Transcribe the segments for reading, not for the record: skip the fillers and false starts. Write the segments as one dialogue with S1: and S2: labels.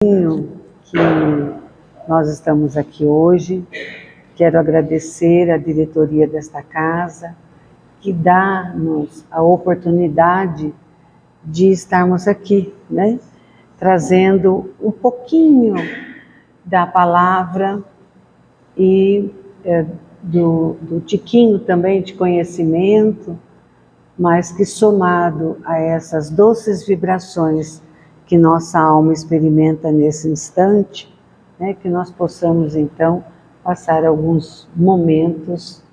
S1: que nós estamos aqui hoje. Quero agradecer a diretoria desta casa, que dá-nos a oportunidade de estarmos aqui, né? Trazendo um pouquinho da palavra e do tiquinho também de conhecimento, mas que somado a essas doces vibrações que nossa alma experimenta nesse instante, né, que nós possamos então passar alguns momentos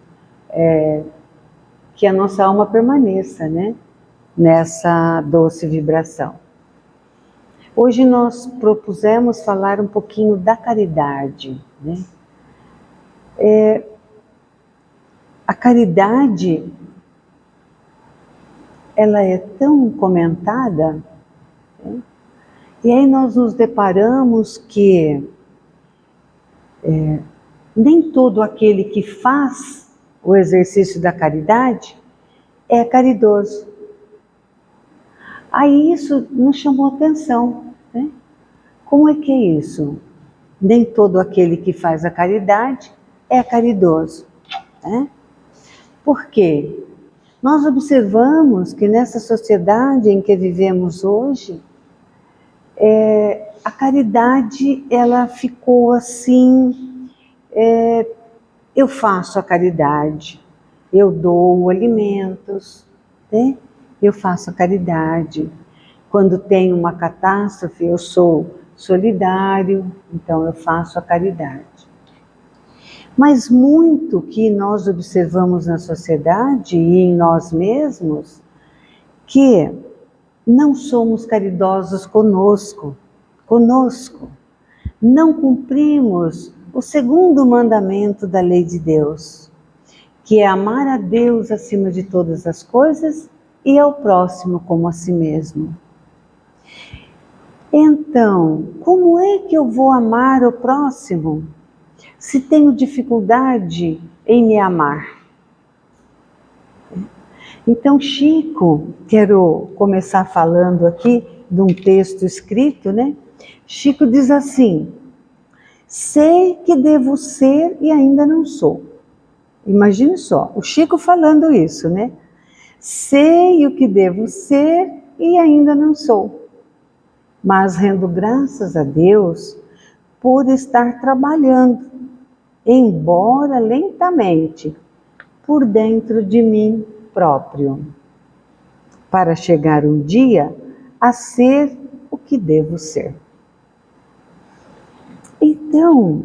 S1: que a nossa alma permaneça, né, nessa doce vibração. Hoje nós propusemos falar um pouquinho da caridade, né? A caridade, ela é tão comentada, né? E aí nós nos deparamos que nem todo aquele que faz o exercício da caridade é caridoso. Aí isso nos chamou atenção, né? Como é que é isso? Nem todo aquele que faz a caridade é caridoso, né? Por quê? Nós observamos que nessa sociedade em que vivemos hoje, a caridade, ela ficou assim, eu faço a caridade, eu dou alimentos, né? Eu faço a caridade. Quando tem uma catástrofe, eu sou solidário, então eu faço a caridade. Mas muito que nós observamos na sociedade e em nós mesmos, que não somos caridosos conosco. Não cumprimos o segundo mandamento da lei de Deus, que é amar a Deus acima de todas as coisas e ao próximo como a si mesmo. Então, como é que eu vou amar o próximo se tenho dificuldade em me amar? Então, Chico, quero começar falando aqui de um texto escrito, né? Chico diz assim: sei que devo ser e ainda não sou. Imagine só, o Chico falando isso, né? Sei o que devo ser e ainda não sou, mas rendo graças a Deus por estar trabalhando, embora lentamente, por dentro de mim próprio, para chegar um dia a ser o que devo ser. Então,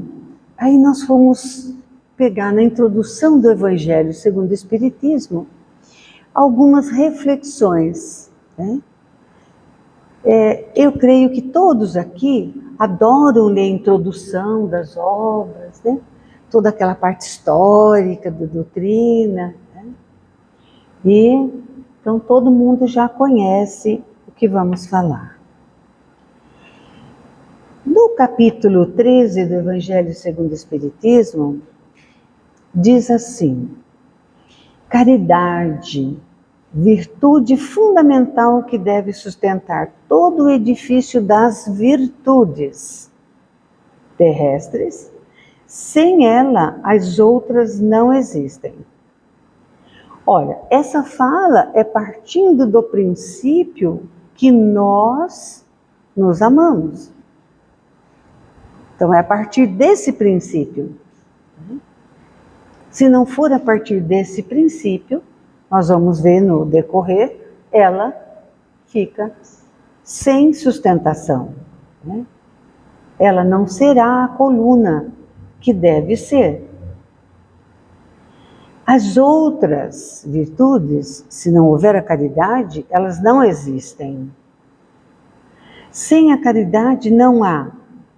S1: aí nós fomos pegar na introdução do Evangelho segundo o Espiritismo algumas reflexões, né? Eu creio que todos aqui adoram ler a introdução das obras, né? Toda aquela parte histórica da doutrina, né? E então todo mundo já conhece o que vamos falar. No capítulo 13 do Evangelho segundo o Espiritismo, diz assim: caridade, virtude fundamental que deve sustentar todo o edifício das virtudes terrestres, sem ela as outras não existem. Olha, essa fala é partindo do princípio que nós nos amamos. Então é a partir desse princípio. Se não for a partir desse princípio, nós vamos ver no decorrer, ela fica sem sustentação, né? Ela não será a coluna que deve ser. As outras virtudes, se não houver a caridade, elas não existem. Sem a caridade não há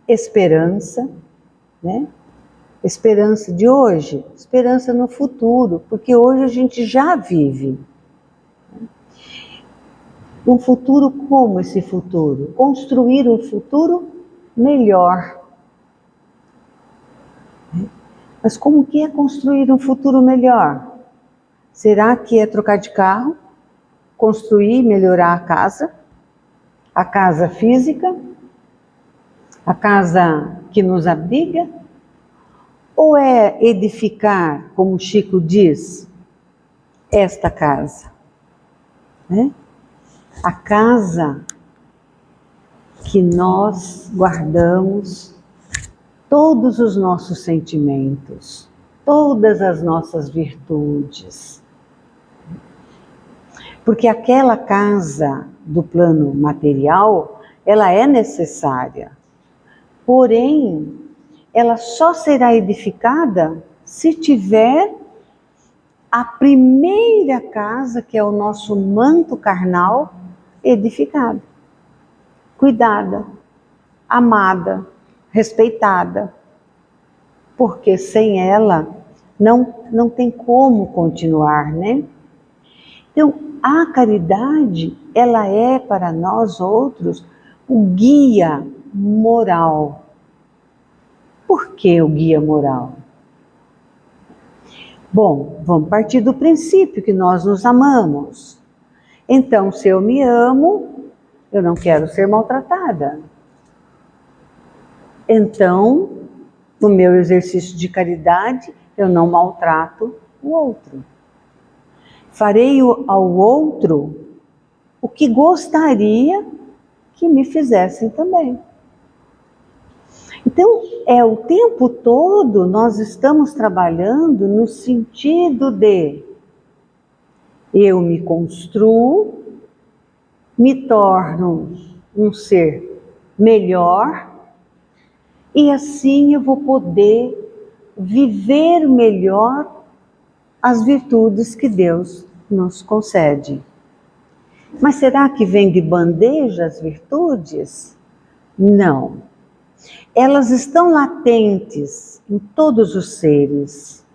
S1: esperança, né? Esperança de hoje, esperança no futuro, porque hoje a gente já vive. Um futuro como esse futuro? Construir um futuro melhor. Mas como que é construir um futuro melhor? Será que é trocar de carro? Construir e melhorar a casa? A casa física? A casa que nos abriga? Ou é edificar, como Chico diz, esta casa? Né? A casa que nós guardamos todos os nossos sentimentos, todas as nossas virtudes. Porque aquela casa do plano material, ela é necessária. Porém, ela só será edificada se tiver a primeira casa, que é o nosso manto carnal, edificada, cuidada, amada, respeitada. Porque sem ela não tem como continuar, né? Então, a caridade, ela é para nós outros o guia moral. Por que o guia moral? Bom, vamos partir do princípio que nós nos amamos. Então, se eu me amo, eu não quero ser maltratada. Então, no meu exercício de caridade, eu não maltrato o outro. Farei ao outro o que gostaria que me fizessem também. Então, o tempo todo nós estamos trabalhando no sentido de eu me construo, me torno um ser melhor e assim eu vou poder viver melhor as virtudes que Deus nos concede. Mas será que vem de bandeja as virtudes? Não. Elas estão latentes em todos os seres.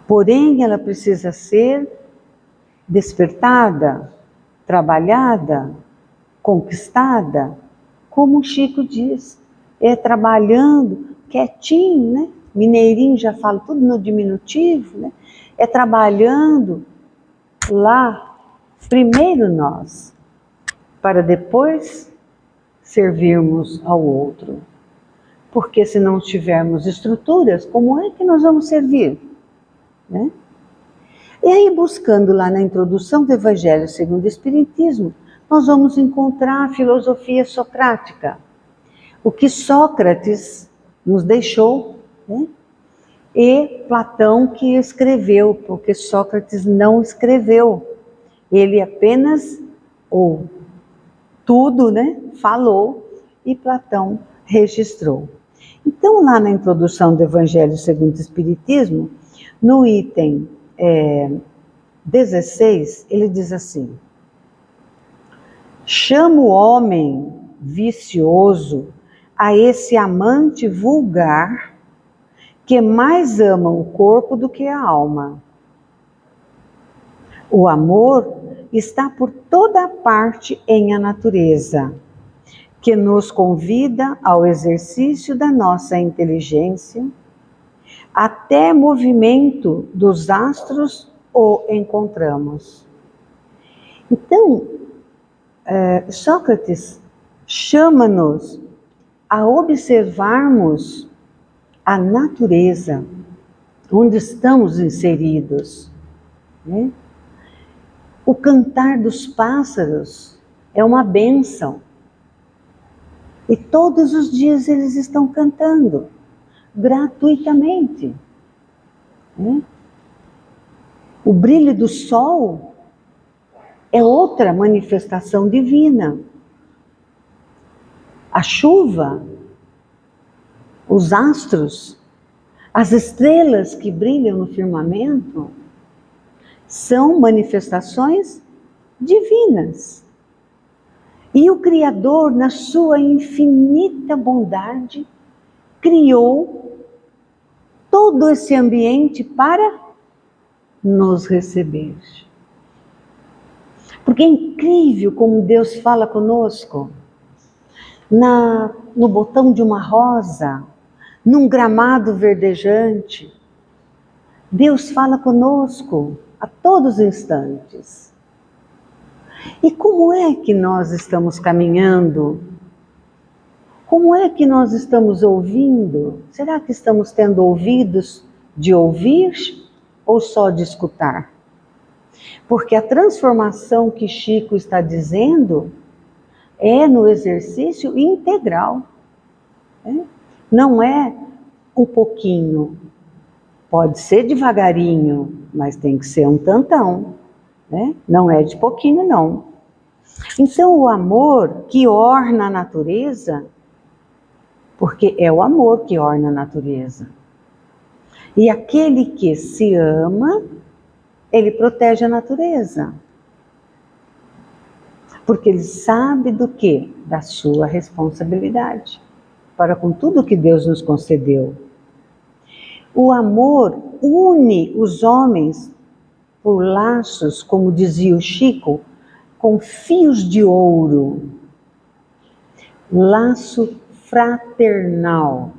S1: Porém, ela precisa ser despertada, trabalhada, conquistada, como o Chico diz, trabalhando quietinho, né? Mineirinho já fala tudo no diminutivo, né? Trabalhando lá, primeiro nós, para depois servirmos ao outro. Porque se não tivermos estruturas, como é que nós vamos servir? Né? E aí, buscando lá na introdução do Evangelho segundo o Espiritismo, nós vamos encontrar a filosofia socrática. O que Sócrates nos deixou, né? E Platão que escreveu, porque Sócrates não escreveu. Ele apenas, ou tudo, né, falou e Platão registrou. Então, lá na introdução do Evangelho segundo o Espiritismo, no item 16, ele diz assim: chama o homem vicioso a esse amante vulgar que mais ama o corpo do que a alma. O amor está por toda parte em a natureza, que nos convida ao exercício da nossa inteligência, até movimento dos astros o encontramos. Então, Sócrates chama-nos a observarmos a natureza, onde estamos inseridos, né? O cantar dos pássaros é uma bênção. E todos os dias eles estão cantando, gratuitamente. Né? O brilho do sol é outra manifestação divina. A chuva, os astros, as estrelas que brilham no firmamento, são manifestações divinas. E o Criador, na sua infinita bondade, criou todo esse ambiente para nos receber. Porque é incrível como Deus fala conosco. No botão de uma rosa, num gramado verdejante. Deus fala conosco a todos os instantes. E como é que nós estamos caminhando Como é que nós estamos ouvindo? Será que estamos tendo ouvidos de ouvir ou só de escutar? Porque a transformação que Chico está dizendo é no exercício integral. Né? Não é um pouquinho. Pode ser devagarinho, mas tem que ser um tantão. Né? Não é de pouquinho, não. Então, o amor que orna a natureza, porque é o amor que orna a natureza. E aquele que se ama, ele protege a natureza. Porque ele sabe do quê? Da sua responsabilidade para com tudo que Deus nos concedeu. O amor une os homens por laços, como dizia o Chico, com fios de ouro. Laço fraternal.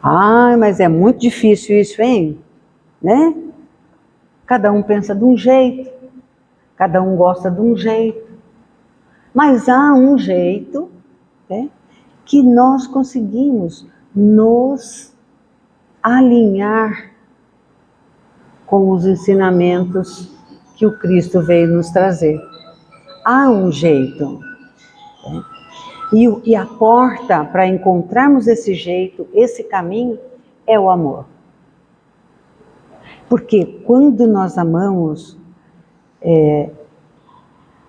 S1: Ah, mas é muito difícil isso, hein? Né? Cada um pensa de um jeito, cada um gosta de um jeito, mas há um jeito, né, que nós conseguimos nos alinhar com os ensinamentos que o Cristo veio nos trazer. Há um jeito. Né? E a porta para encontrarmos esse jeito, esse caminho, é o amor. Porque quando nós amamos,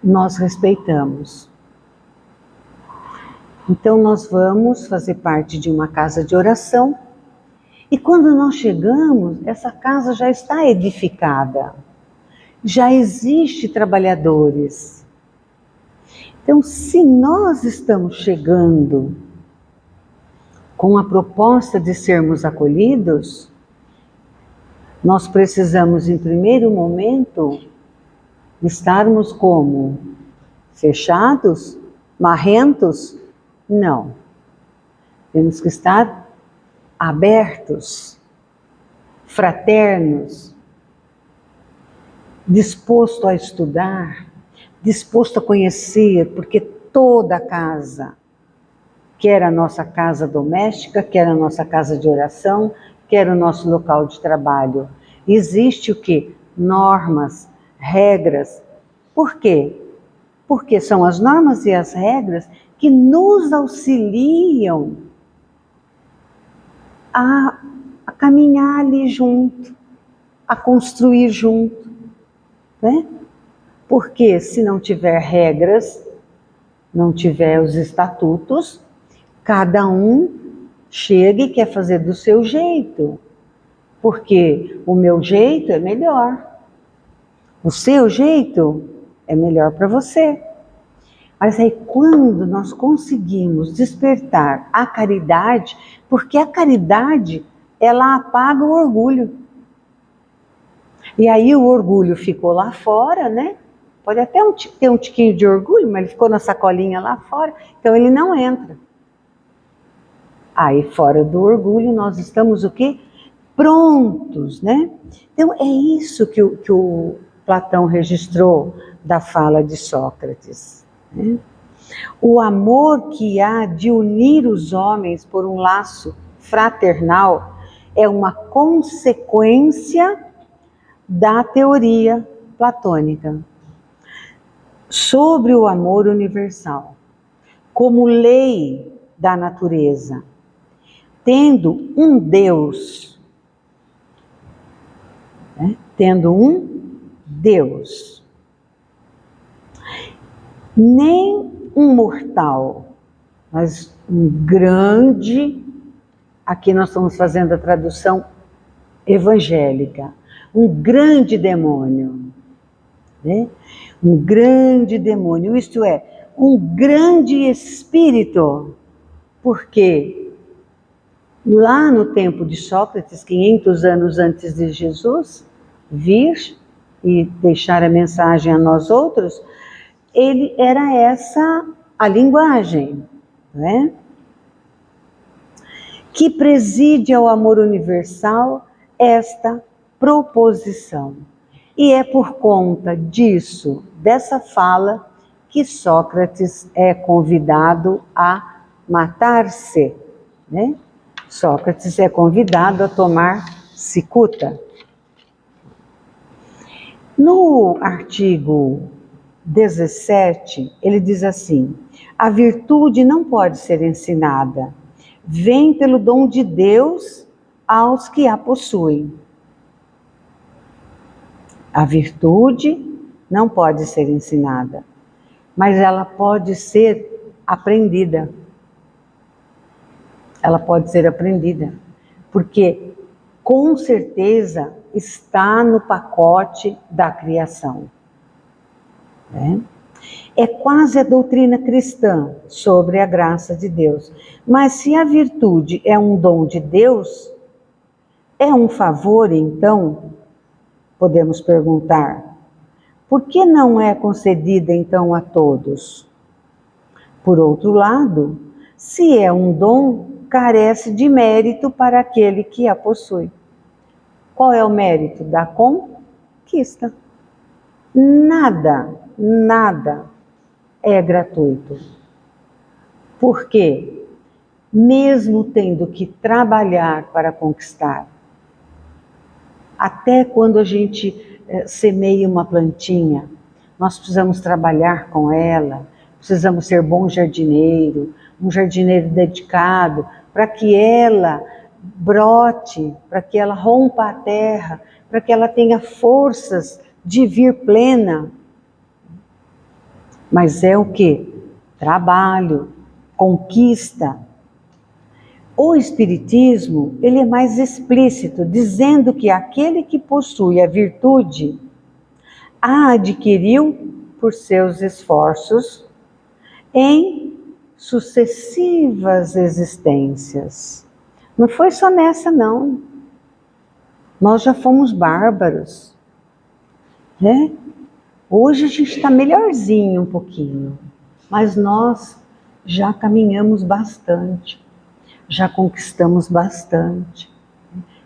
S1: nós respeitamos. Então nós vamos fazer parte de uma casa de oração e quando nós chegamos, essa casa já está edificada, já existe trabalhadores. Então, se nós estamos chegando com a proposta de sermos acolhidos, nós precisamos, em primeiro momento, estarmos como? Fechados? Marrentos? Não. Temos que estar abertos, fraternos, disposto a estudar, disposto a conhecer, porque toda casa, quer a nossa casa doméstica, quer a nossa casa de oração, quer o nosso local de trabalho, existe o quê? Normas, regras. Por quê? Porque são as normas e as regras que nos auxiliam a caminhar ali junto, a construir junto, né? Porque se não tiver regras, não tiver os estatutos, cada um chega e quer fazer do seu jeito, porque o meu jeito é melhor, o seu jeito é melhor para você. Mas aí quando nós conseguimos despertar a caridade, porque a caridade, ela apaga o orgulho. E aí o orgulho ficou lá fora, né? Pode até ter um tiquinho de orgulho, mas ele ficou na sacolinha lá fora, então ele não entra. Aí fora do orgulho nós estamos o quê? Prontos, né? Então é isso que o Platão registrou da fala de Sócrates. Né? O amor que há de unir os homens por um laço fraternal é uma consequência da teoria platônica sobre o amor universal, como lei da natureza, tendo um Deus, né? Tendo um Deus, nem um mortal, mas um grande, aqui nós estamos fazendo a tradução evangélica, um grande demônio, né? Um grande demônio, isto é, um grande espírito, porque lá no tempo de Sócrates, 500 anos antes de Jesus vir e deixar a mensagem a nós outros, ele era essa a linguagem, né? Que preside ao amor universal esta proposição. E é por conta disso, dessa fala, que Sócrates é convidado a matar-se, né? Sócrates é convidado a tomar cicuta. No artigo 17, ele diz assim: a virtude não pode ser ensinada, vem pelo dom de Deus aos que a possuem. A virtude não pode ser ensinada, mas ela pode ser aprendida. Ela pode ser aprendida, porque com certeza está no pacote da criação. Né? É quase a doutrina cristã sobre a graça de Deus. Mas se a virtude é um dom de Deus, é um favor, então, podemos perguntar, por que não é concedida então a todos? Por outro lado, se é um dom, carece de mérito para aquele que a possui. Qual é o mérito? Da conquista. Nada é gratuito. Por quê? Mesmo tendo que trabalhar para conquistar, até quando a gente semeia uma plantinha, nós precisamos trabalhar com ela, precisamos ser bom jardineiro, um jardineiro dedicado, para que ela brote, para que ela rompa a terra, para que ela tenha forças de vir plena. Mas é o quê? Trabalho, conquista. O Espiritismo, ele é mais explícito, dizendo que aquele que possui a virtude a adquiriu por seus esforços em sucessivas existências. Não foi só nessa, não. Nós já fomos bárbaros, né? Hoje a gente está melhorzinho um pouquinho, mas nós já caminhamos bastante, já conquistamos bastante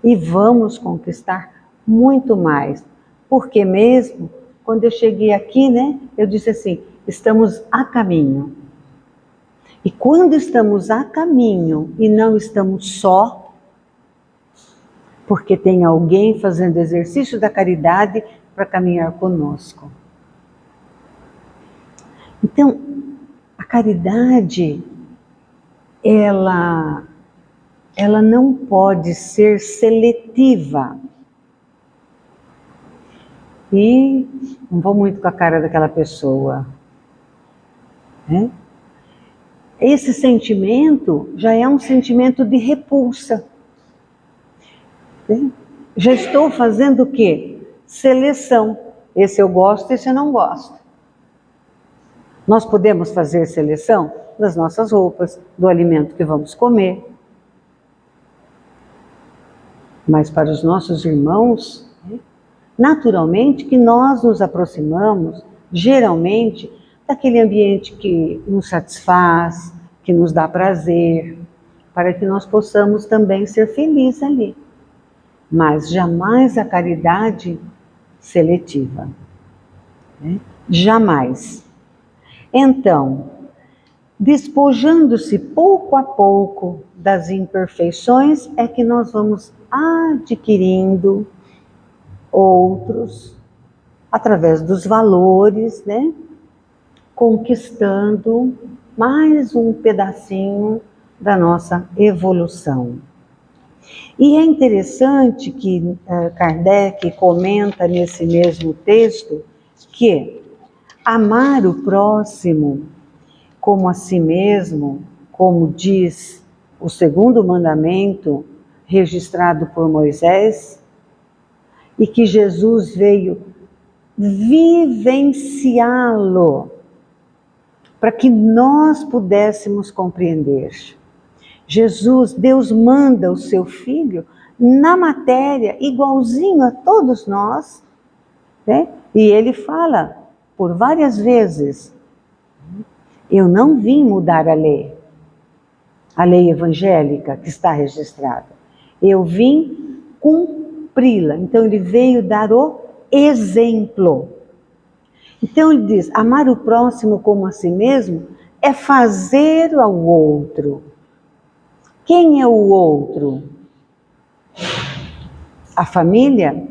S1: e vamos conquistar muito mais. Porque mesmo quando eu cheguei aqui, né, eu disse assim, estamos a caminho. E quando estamos a caminho e não estamos só, porque tem alguém fazendo exercício da caridade para caminhar conosco. Então, a caridade, ela não pode ser seletiva. E não vou muito com a cara daquela pessoa, né? Esse sentimento já é um sentimento de repulsa. Né? Já estou fazendo o quê? Seleção. Esse eu gosto, esse eu não gosto. Nós podemos fazer seleção das nossas roupas, do alimento que vamos comer. Mas para os nossos irmãos, naturalmente que nós nos aproximamos, geralmente, daquele ambiente que nos satisfaz, que nos dá prazer, para que nós possamos também ser felizes ali. Mas jamais a caridade seletiva. Né? Jamais. Então, despojando-se pouco a pouco das imperfeições, é que nós vamos adquirindo outros, através dos valores, né? Conquistando mais um pedacinho da nossa evolução. E é interessante que Kardec comenta nesse mesmo texto que amar o próximo como a si mesmo, como diz o segundo mandamento registrado por Moisés, e que Jesus veio vivenciá-lo para que nós pudéssemos compreender. Jesus, Deus manda o seu Filho na matéria, igualzinho a todos nós, né? E ele fala por várias vezes, eu não vim mudar a lei evangélica que está registrada, eu vim cumpri-la. Então ele veio dar o exemplo. Então ele diz, amar o próximo como a si mesmo é fazer ao outro. Quem é o outro? A família,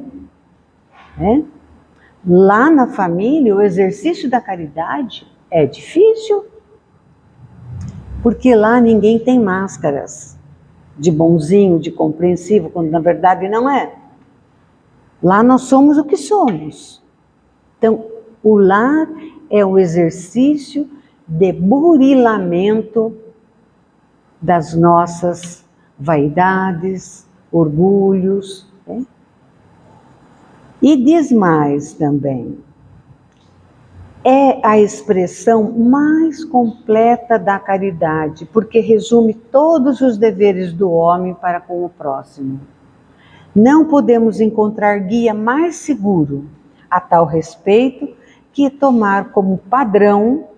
S1: né? Lá na família, o exercício da caridade é difícil, porque lá ninguém tem máscaras de bonzinho, de compreensivo, quando na verdade não é. Lá nós somos o que somos. Então, o lar é o exercício de burilamento das nossas vaidades, orgulhos, né? E diz mais também, é a expressão mais completa da caridade, porque resume todos os deveres do homem para com o próximo. Não podemos encontrar guia mais seguro a tal respeito que tomar como padrão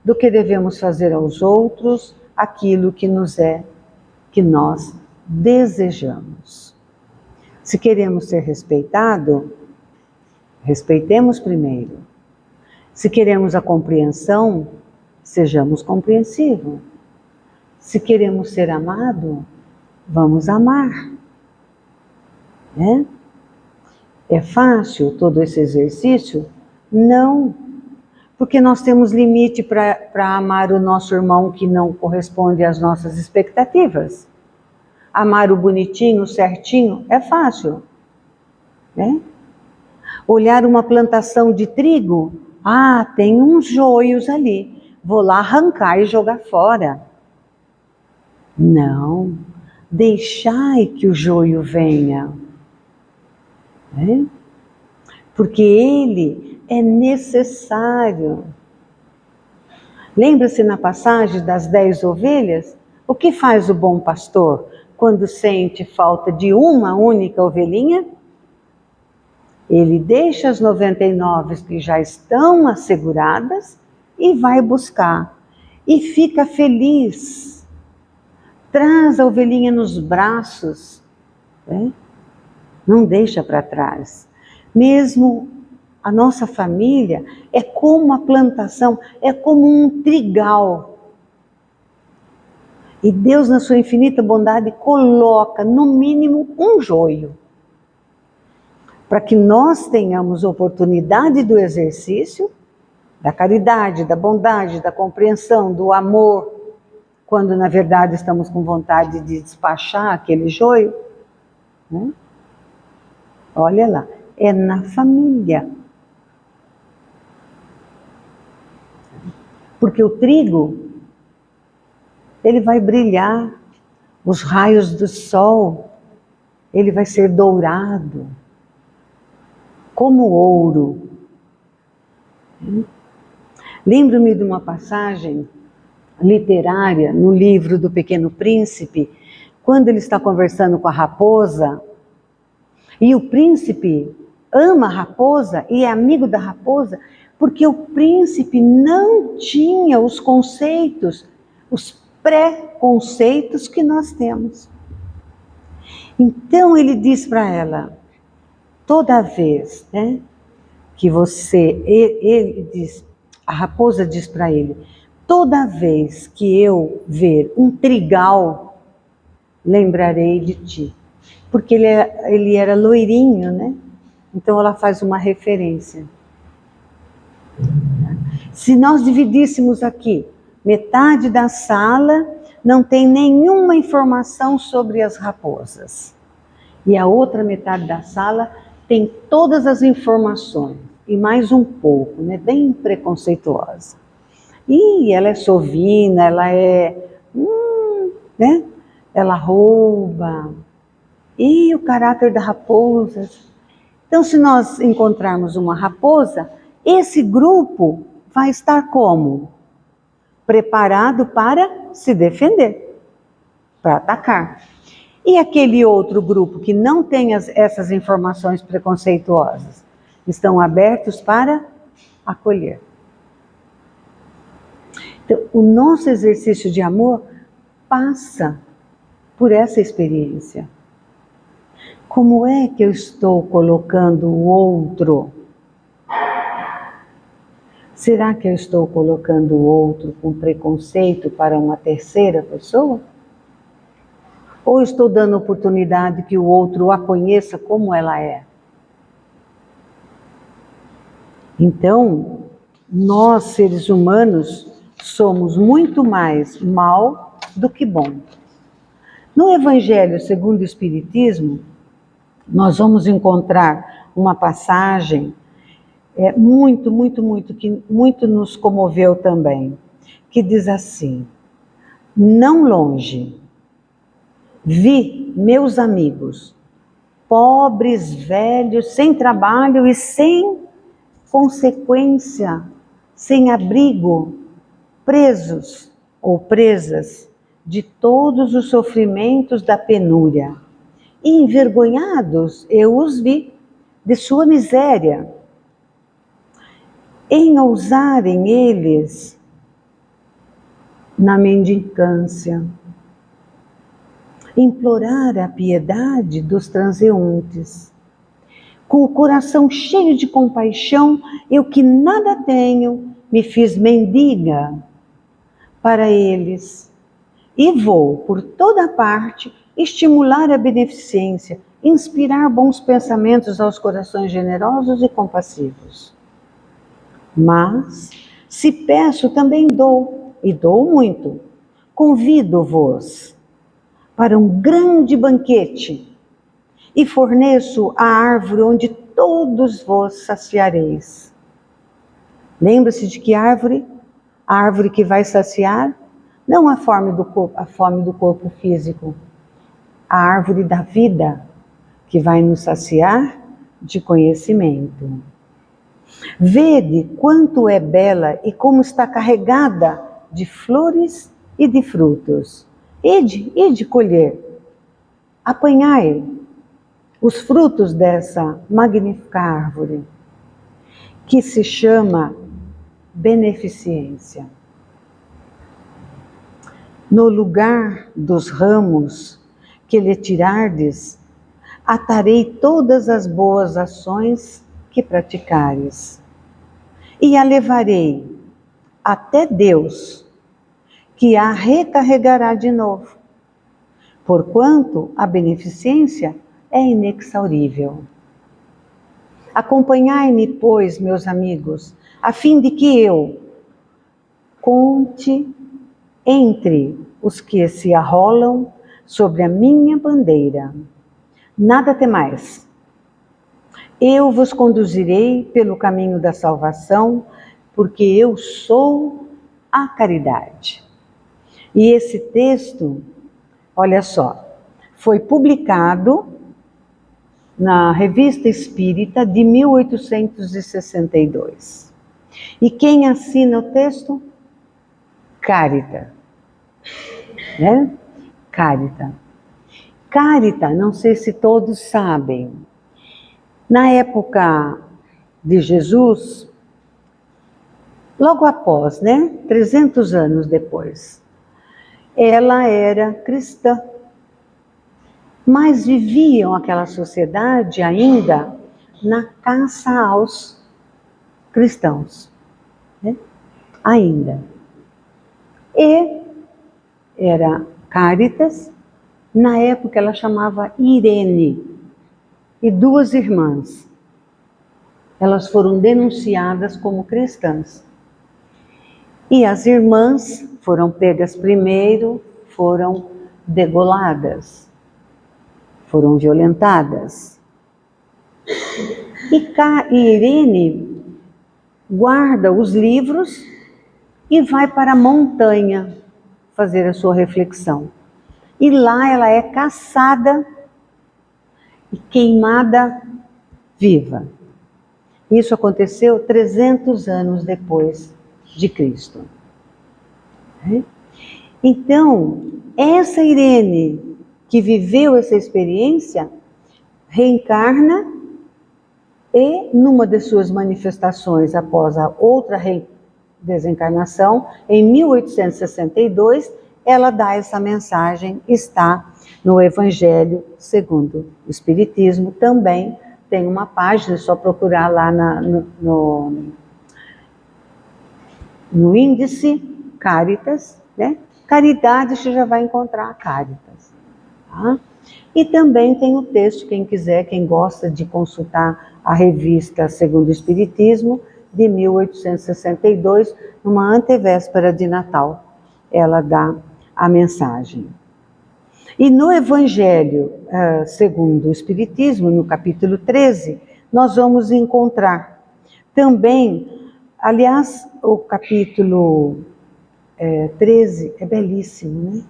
S1: do que devemos fazer aos outros aquilo que nós desejamos. Se queremos ser respeitados, respeitemos primeiro. Se queremos a compreensão, sejamos compreensivos. Se queremos ser amados, vamos amar. Né? É fácil todo esse exercício? Não, porque nós temos limite para amar o nosso irmão que não corresponde às nossas expectativas. Amar o bonitinho, o certinho, é fácil. Né? Olhar uma plantação de trigo, tem uns joios ali, vou lá arrancar e jogar fora. Não, deixai que o joio venha. Né? Porque ele é necessário. Lembra-se na passagem das 10 ovelhas? O que faz o bom pastor quando sente falta de uma única ovelhinha? Ele deixa as 99 que já estão asseguradas e vai buscar. E fica feliz. Traz a ovelhinha nos braços. Né? Não deixa para trás. Mesmo a nossa família é como a plantação, é como um trigal. E Deus, na sua infinita bondade, coloca no mínimo um joio. Para que nós tenhamos oportunidade do exercício, da caridade, da bondade, da compreensão, do amor, quando na verdade estamos com vontade de despachar aquele joio. Né? Olha lá, é na família. Porque o trigo, ele vai brilhar, os raios do sol, ele vai ser dourado, como ouro. Lembro-me de uma passagem literária no livro do Pequeno Príncipe, quando ele está conversando com a raposa, e o príncipe ama a raposa e é amigo da raposa, porque o príncipe não tinha os conceitos, os pré-conceitos que nós temos. Então ele diz para ela, toda vez, né, que ele diz, a raposa diz para ele, toda vez que eu ver um trigal, lembrarei de ti. Porque ele era loirinho, né? Então ela faz uma referência. Se nós dividíssemos aqui, metade da sala não tem nenhuma informação sobre as raposas. E a outra metade da sala tem todas as informações. E mais um pouco, né? Bem preconceituosa. E ela é sovina, ela é... né? Ela rouba. E o caráter da raposa. Então, se nós encontrarmos uma raposa, esse grupo vai estar como? Preparado para se defender, para atacar. E aquele outro grupo que não tem essas informações preconceituosas, estão abertos para acolher. Então, o nosso exercício de amor passa por essa experiência. Como é que eu estou colocando o outro Será que eu estou colocando o outro com preconceito para uma terceira pessoa? Ou estou dando oportunidade que o outro a conheça como ela é? Então, nós, seres humanos, somos muito mais mal do que bom. No Evangelho segundo o Espiritismo, nós vamos encontrar uma passagem que muito nos comoveu também, que diz assim: não longe, vi meus amigos, pobres, velhos, sem trabalho e sem consequência, sem abrigo, presos ou presas de todos os sofrimentos da penúria. E envergonhados eu os vi de sua miséria, em ousarem eles na mendicância, implorar a piedade dos transeuntes. Com o coração cheio de compaixão, eu que nada tenho, me fiz mendiga para eles. E vou, por toda parte, estimular a beneficência, inspirar bons pensamentos aos corações generosos e compassivos. Mas, se peço, também dou, e dou muito. Convido-vos para um grande banquete e forneço a árvore onde todos vos saciareis. Lembra-se de que árvore? A árvore que vai saciar? Não a fome do corpo físico, a árvore da vida, que vai nos saciar de conhecimento. Vede quanto é bela e como está carregada de flores e de frutos. Ide colher, apanhai os frutos dessa magnífica árvore, que se chama beneficência. No lugar dos ramos que lhe tirardes, atarei todas as boas ações que praticares, e a levarei até Deus, que a recarregará de novo, porquanto a beneficência é inexaurível. Acompanhai-me, pois, meus amigos, a fim de que eu conte entre os que se arrolam sobre a minha bandeira. Nada temais. Eu vos conduzirei pelo caminho da salvação, porque eu sou a caridade. E esse texto, olha só, foi publicado na Revista Espírita de 1862. E quem assina o texto? Cárita. Né? Cárita. Cárita, não sei se todos sabem, na época de Jesus, logo após, 300 anos depois, ela era cristã, mas viviam aquela sociedade ainda na caça aos cristãos, ainda. E era Cáritas, na época ela chamava Irene, e duas irmãs. Elas foram denunciadas como cristãs. E as irmãs foram pegas primeiro, foram degoladas, foram violentadas. E Irene guarda os livros e vai para a montanha fazer a sua reflexão. E lá ela é caçada e queimada viva. Isso aconteceu 300 anos depois de Cristo. Então, essa Irene que viveu essa experiência reencarna e, numa de suas manifestações após a outra desencarnação, em 1862, ela dá essa mensagem, está no Evangelho segundo o Espiritismo, também tem uma página, é só procurar lá No índice, Caritas, né? Caridade, você já vai encontrar a Caritas. Tá? E também tem o texto, quem quiser, quem gosta de consultar a revista Segundo o Espiritismo, de 1862, numa antevéspera de Natal. Ela dá a mensagem. E no Evangelho segundo o Espiritismo, no capítulo 13, nós vamos encontrar também, aliás, o capítulo 13 é belíssimo, né?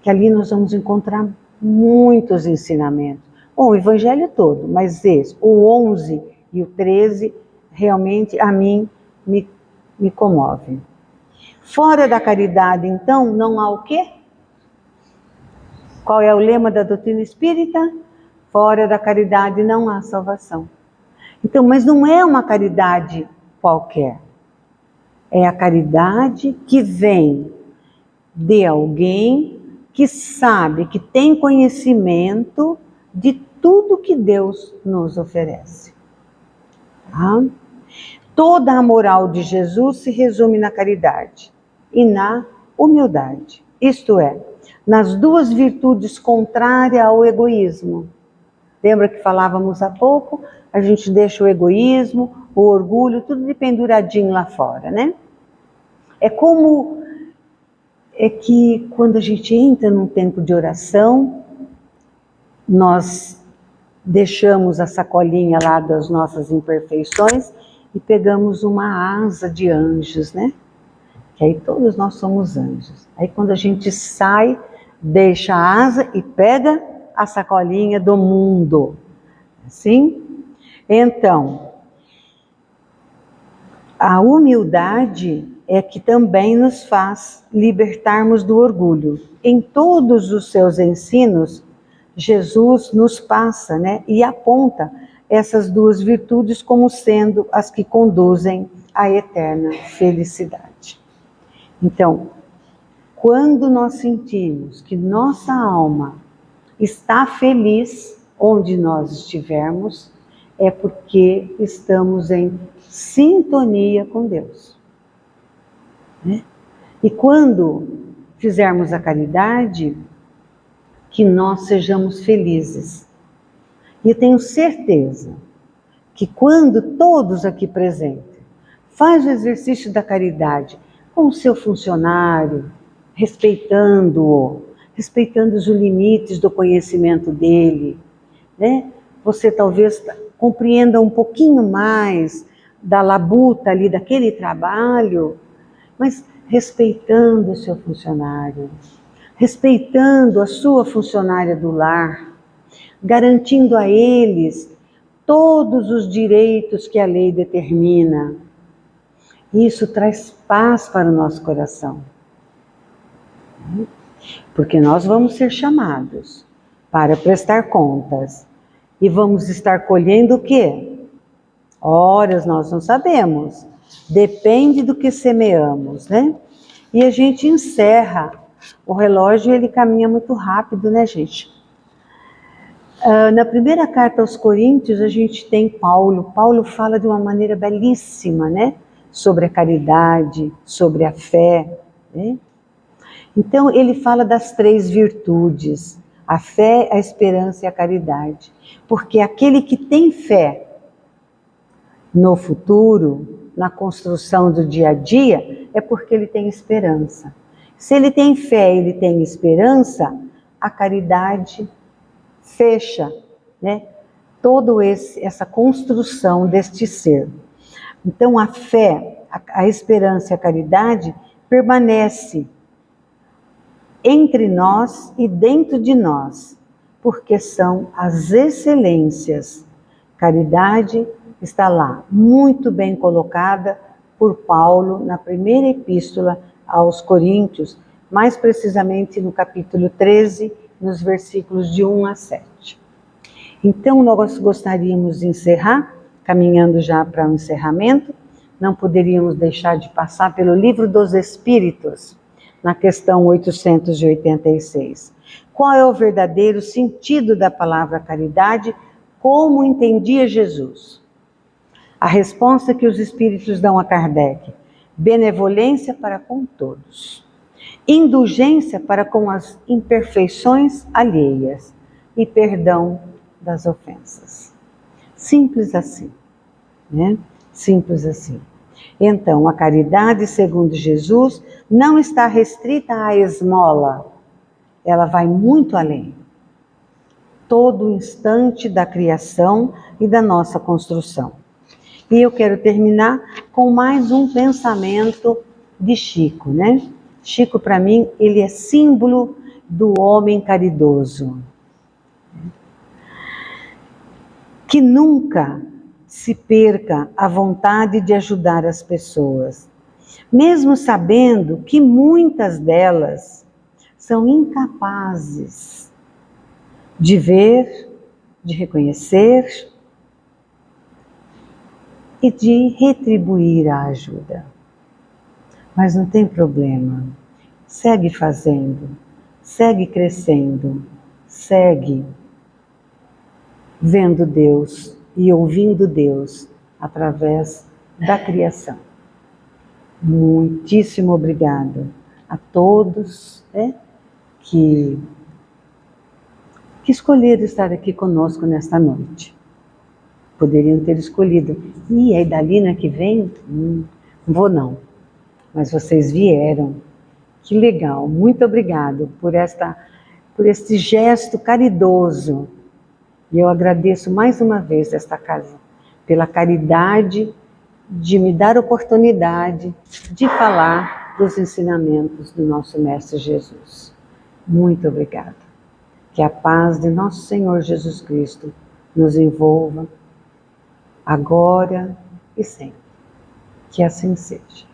S1: Que ali nós vamos encontrar muitos ensinamentos. Bom, o Evangelho todo, mas esse, o 11 e o 13, realmente a mim me comove. Fora da caridade, então, não há o quê? Qual é o lema da doutrina espírita? Fora da caridade não há salvação. Então, mas não é uma caridade qualquer. É a caridade que vem de alguém que sabe, que tem conhecimento de tudo que Deus nos oferece. Tá? Toda a moral de Jesus se resume na caridade e na humildade. Isto é, nas duas virtudes contrárias ao egoísmo. Lembra que falávamos há pouco? A gente deixa o egoísmo, o orgulho, tudo de penduradinho lá fora, né? É que quando a gente entra num tempo de oração, nós deixamos a sacolinha lá das nossas imperfeições e pegamos uma asa de anjos, né? Que aí todos nós somos anjos. Aí quando a gente sai, deixa a asa e pega a sacolinha do mundo. Assim? Então, a humildade é que também nos faz libertarmos do orgulho. Em todos os seus ensinos, Jesus nos passa, né, e aponta essas duas virtudes como sendo as que conduzem à eterna felicidade. Então, quando nós sentimos que nossa alma está feliz onde nós estivermos, é porque estamos em sintonia com Deus. Né? E quando fizermos a caridade, que nós sejamos felizes. E eu tenho certeza que quando todos aqui presentes faz o exercício da caridade com o seu funcionário, respeitando-o, respeitando os limites do conhecimento dele, né? Você talvez compreenda um pouquinho mais da labuta ali daquele trabalho, mas respeitando o seu funcionário, respeitando a sua funcionária do lar, garantindo a eles todos os direitos que a lei determina. Isso traz paz para o nosso coração. Porque nós vamos ser chamados para prestar contas. E vamos estar colhendo o quê? Horas nós não sabemos. Depende do que semeamos, né? E a gente encerra. O relógio, ele caminha muito rápido, né, gente? Na primeira carta aos Coríntios, a gente tem Paulo. Paulo fala de uma maneira belíssima, né? Sobre a caridade, sobre a fé, né? Então, ele fala das três virtudes, a fé, a esperança e a caridade. Porque aquele que tem fé no futuro, na construção do dia a dia, é porque ele tem esperança. Se ele tem fé, ele tem esperança, a caridade fecha, né, toda essa construção deste ser. Então, a fé, a esperança e a caridade permanece entre nós e dentro de nós, porque são as excelências. Caridade está lá, muito bem colocada por Paulo na primeira epístola aos Coríntios, mais precisamente no capítulo 13, nos versículos de 1 a 7. Então, nós gostaríamos de encerrar, caminhando já para o encerramento, não poderíamos deixar de passar pelo Livro dos Espíritos, na questão 886. Qual é o verdadeiro sentido da palavra caridade? Como entendia Jesus? A resposta que os Espíritos dão a Kardec: benevolência para com todos, indulgência para com as imperfeições alheias e perdão das ofensas. Simples assim, né? Simples assim. Então, a caridade, segundo Jesus, não está restrita à esmola. Ela vai muito além. Todo instante da criação e da nossa construção. E eu quero terminar com mais um pensamento de Chico, né? Chico, para mim, ele é símbolo do homem caridoso. Que nunca se perca a vontade de ajudar as pessoas, mesmo sabendo que muitas delas são incapazes de ver, de reconhecer e de retribuir a ajuda. Mas não tem problema, segue fazendo, segue crescendo, segue vendo Deus e ouvindo Deus através da criação. Muitíssimo obrigado a todos, né, que escolheram estar aqui conosco nesta noite. Poderiam ter escolhido. E a Idalina que vem? Não vou não. Mas vocês vieram. Que legal. Muito obrigado por este gesto caridoso. E eu agradeço mais uma vez esta casa pela caridade de me dar oportunidade de falar dos ensinamentos do nosso Mestre Jesus. Muito obrigada. Que a paz de nosso Senhor Jesus Cristo nos envolva agora e sempre. Que assim seja.